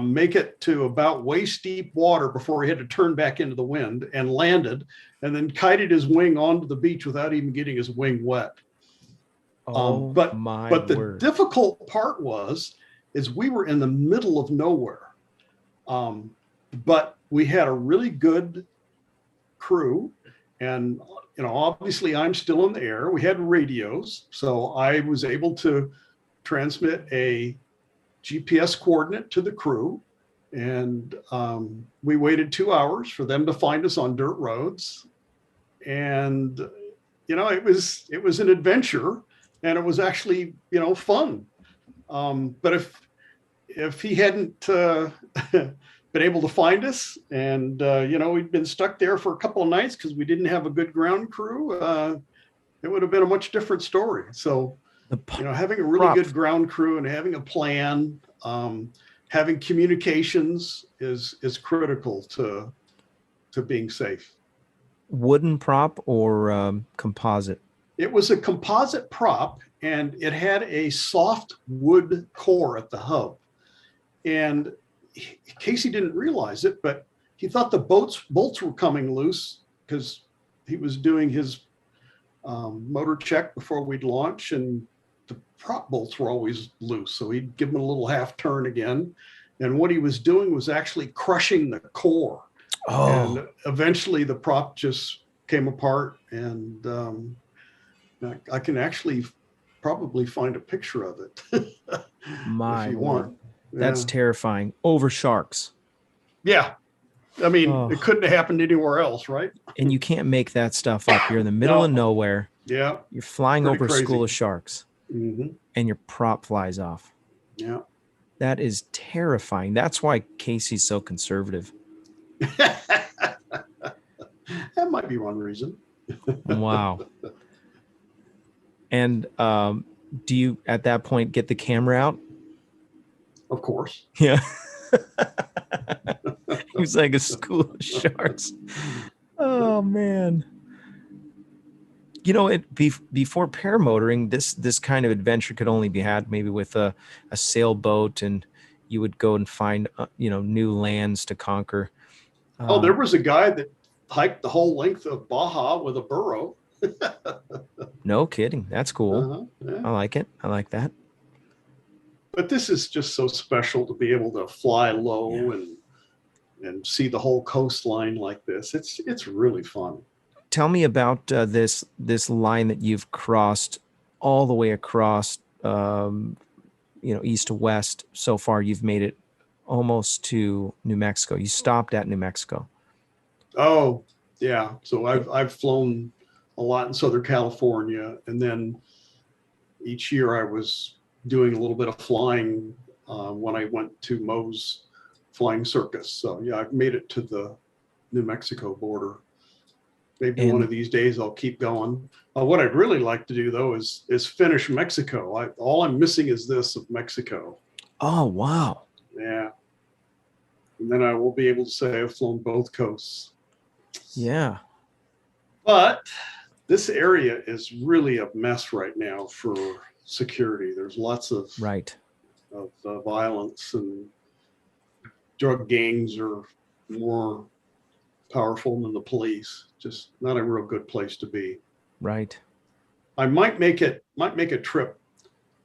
make it to about waist deep water before he had to turn back into the wind, and landed, and then kited his wing onto the beach without even getting his wing wet. But the difficult part is we were in the middle of nowhere. But we had a really good crew, and obviously I'm still in the air. We had radios, so I was able to transmit a GPS coordinate to the crew, and we waited 2 hours for them to find us on dirt roads. And it was an adventure, and it was actually fun. But if he hadn't been able to find us, and we'd been stuck there for a couple of nights because we didn't have a good ground crew, it would have been a much different story. So having a really good ground crew and having a plan, having communications is critical to being safe. Wooden prop or composite? It was a composite prop, and it had a soft wood core at the hub. And Casey didn't realize it, but he thought the bolts were coming loose because he was doing his motor check before we'd launch, and the prop bolts were always loose. So he'd give them a little half turn again. And what he was doing was actually crushing the core. Oh. And eventually the prop just came apart, and I can actually probably find a picture of it. My if you want. That's terrifying. Over sharks. Yeah. I mean, it couldn't have happened anywhere else, right? And you can't make that stuff up. You're in the middle of nowhere. Yeah. You're flying over crazy. A school of sharks. Mm-hmm. And your prop flies off. Yeah. That is terrifying. That's why Casey's so conservative. That might be one reason. Wow. And do you, at that point, get the camera out? Of course. Yeah. He was like a school of sharks. Oh, man. Before paramotoring, this kind of adventure could only be had maybe with a sailboat, and you would go and find, new lands to conquer. There was a guy that hiked the whole length of Baja with a burro. No kidding. That's cool. Yeah. I like it. I like that. But this is just so special to be able to fly low and see the whole coastline like this. It's really fun. Tell me about this line that you've crossed all the way across, east to west. So far, you've made it almost to New Mexico. You stopped at New Mexico. Oh, yeah. So I've flown a lot in Southern California. And then each year I was doing a little bit of flying when I went to Moe's Flying Circus. So yeah, I've made it to the New Mexico border. Maybe one of these days I'll keep going. What I'd really like to do though is finish Mexico. All I'm missing is this of Mexico. Oh, wow. Yeah. And then I will be able to say I've flown both coasts. Yeah. But this area is really a mess right now for security. There's lots of violence, and drug gangs are more powerful than the police. Just not a real good place to be. Right. I might make a trip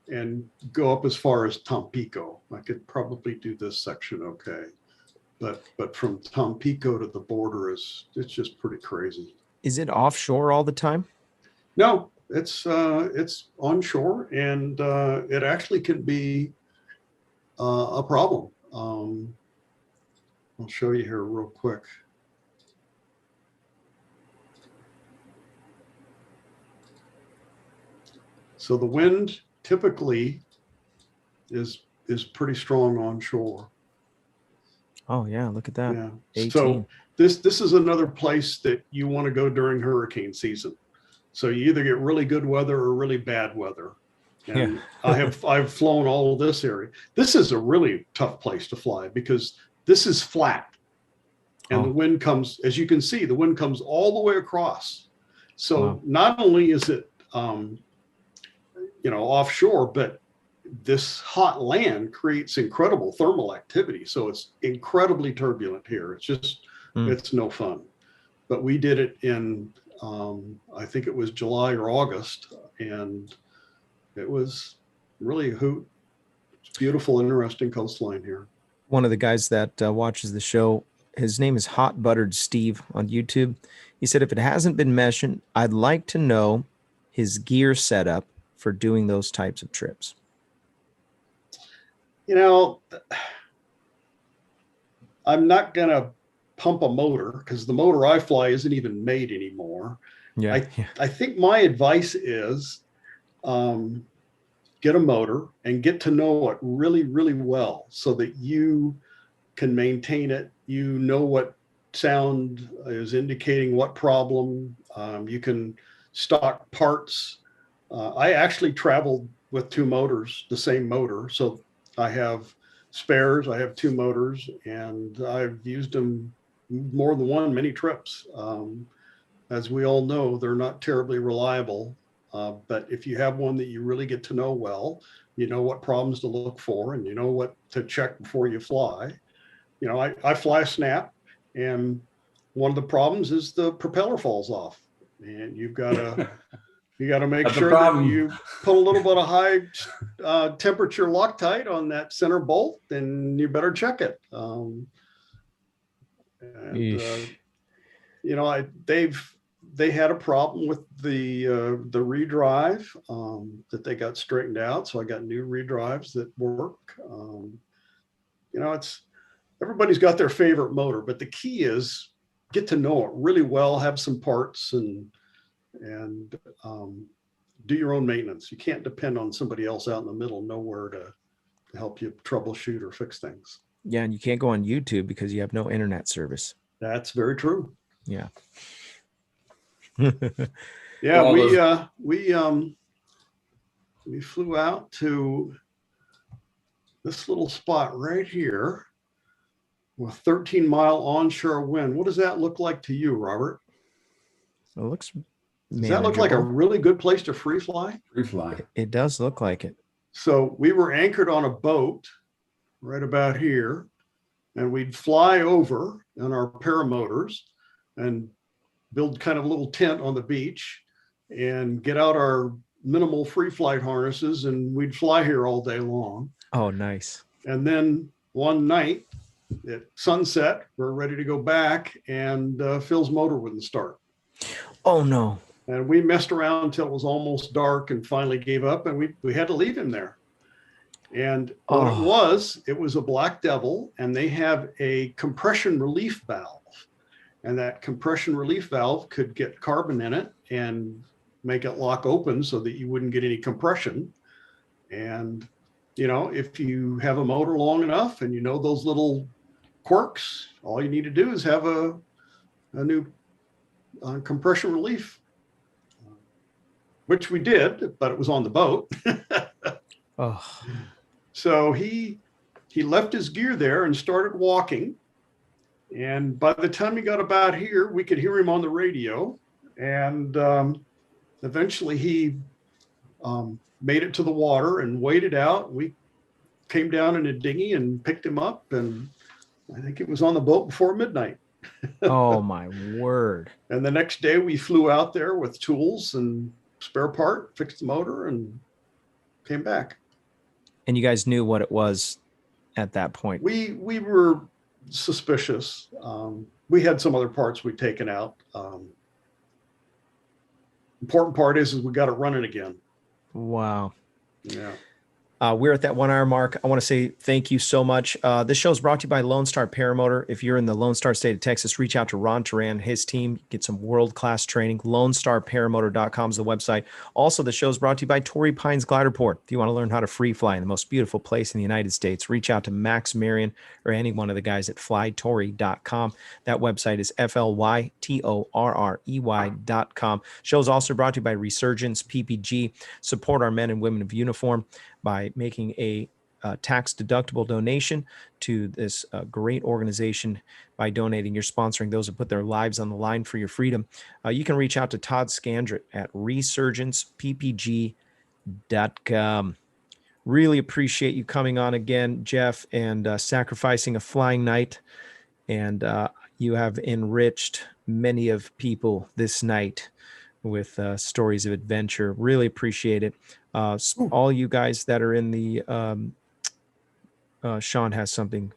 and go up as far as Tampico. I could probably do this section okay. But from Tampico to the border it's just pretty crazy. Is it offshore all the time? No, it's onshore, and it actually can be a problem. I'll show you here real quick. So the wind typically is pretty strong onshore. Oh yeah, look at that. Yeah. 18. So this is another place that you want to go during hurricane season. So you either get really good weather or really bad weather. And Yeah. I've flown all of this area. This is a really tough place to fly because this is flat. And the wind comes, as you can see, the wind comes all the way across. So not only is it offshore, but this hot land creates incredible thermal activity. So it's incredibly turbulent here. It's just, it's no fun. But we did it in, I think it was July or August, and it was really a hoot. It's beautiful, interesting coastline here. One of the guys that watches the show, his name is Hot Buttered Steve on YouTube. He said, if it hasn't been mentioned, I'd like to know his gear setup for doing those types of trips. You know, I'm not going to pump a motor because the motor I fly isn't even made anymore. Yeah. I think my advice is get a motor and get to know it really, really well so that you can maintain it. You know what sound is indicating what problem. You can stock parts. I actually traveled with two motors, the same motor. So I have spares, I have two motors, and I've used them more than one, many trips. As we all know, they're not terribly reliable. But if you have one that you really get to know well, you know what problems to look for and you know what to check before you fly. You know, I fly snap, and one of the problems is the propeller falls off, and you've got to make sure that you put a little bit of high temperature Loctite on that center bolt, and you better check it. They had a problem with the redrive that they got straightened out. So I got new redrives that work. Everybody's got their favorite motor, but the key is get to know it really well, have some parts, and do your own maintenance. You can't depend on somebody else out in the middle nowhere to help you troubleshoot or fix things. Yeah, and you can't go on YouTube because you have no internet service. That's very true. Yeah. Yeah, we flew out to this little spot right here with 13-mile onshore wind. What does that look like to you, Robert? It looks Does that look like a really good place to free fly? Free fly. It does look like it. So we were anchored on a boat right about here, and we'd fly over on our paramotors and build kind of a little tent on the beach and get out our minimal free flight harnesses, and we'd fly here all day long. Oh, nice. And then one night at sunset, we're ready to go back, and Phil's motor wouldn't start. Oh, no. And we messed around until it was almost dark and finally gave up, and we had to leave him there. And what it was a Black Devil, and they have a compression relief valve. and that compression relief valve could get carbon in it and make it lock open so that you wouldn't get any compression. And, you know, if you have a motor long enough and you know those little quirks, all you need to do is have a new compression relief, which we did, but it was on the boat. Oh, So he left his gear there and started walking. And by the time he got about here, we could hear him on the radio. And eventually he made it to the water and waded out. We came down in a dinghy and picked him up. And I think it was on the boat before midnight. oh my word. And the next day we flew out there with tools and spare part, fixed the motor, and came back. And you guys knew what it was at that point. We were suspicious. We had some other parts we'd taken out. Important part is we got it running again. Wow. Yeah. We're at that 1 hour mark. I want to say thank you so much. This show is brought to you by Lone Star Paramotor. If you're in the Lone Star state of Texas, reach out to Ron Turan, his team, get some world-class training. LoneStarParamotor.com is the website. Also, the show is brought to you by Torrey Pines Glider Port. If you want to learn how to free fly in the most beautiful place in the United States, reach out to Max Marion or any one of the guys at flytorrey.com. That website is FLYTORREY.com. Show is also brought to you by Resurgence PPG. Support our men and women of uniform by making a tax-deductible donation to this great organization. By donating, you're sponsoring those who put their lives on the line for your freedom. You can reach out to Todd Scandrett at resurgenceppg.com. Really appreciate you coming on again, Jeff, and sacrificing a flying night. And you have enriched many of people this night with stories of adventure. Really appreciate it. All you guys that are in the Sean has something.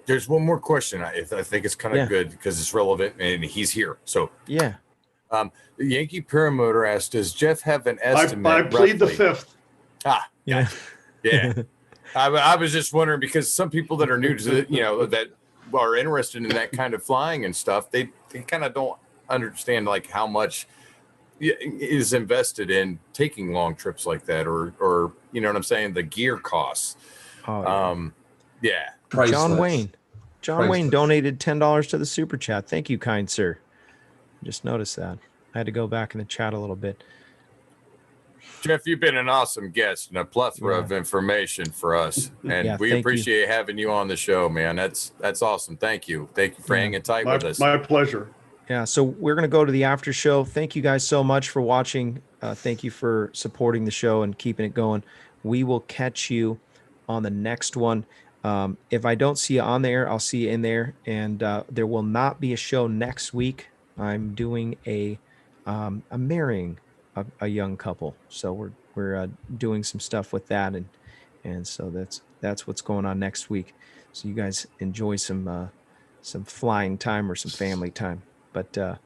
There's one more question. I think it's kind of good because it's relevant and he's here. So yeah. The Yankee Paramotor asked, does Jeff have an estimate? I plead the roughly? fifth. Yeah. Yeah. I was just wondering because some people that are new to that are interested in that kind of flying and stuff, they kind of don't understand like how much is invested in taking long trips like that, or you know what I'm saying, the gear costs. Yeah. Priceless. John Wayne donated $10 to the super chat. Thank you, kind sir. Just noticed that. I had to go back in the chat a little bit. Jeff, you've been an awesome guest and a plethora of information for us, and we appreciate having you on the show, man. That's awesome. Thank you for hanging tight with us. My pleasure. Yeah, so we're going to go to the after show. Thank you guys so much for watching. Thank you for supporting the show and keeping it going. We will catch you on the next one. If I don't see you on there, I'll see you in there. And there will not be a show next week. I'm doing I'm marrying a young couple, so we're doing some stuff with that, and so that's what's going on next week. So you guys enjoy some flying time or some family time. But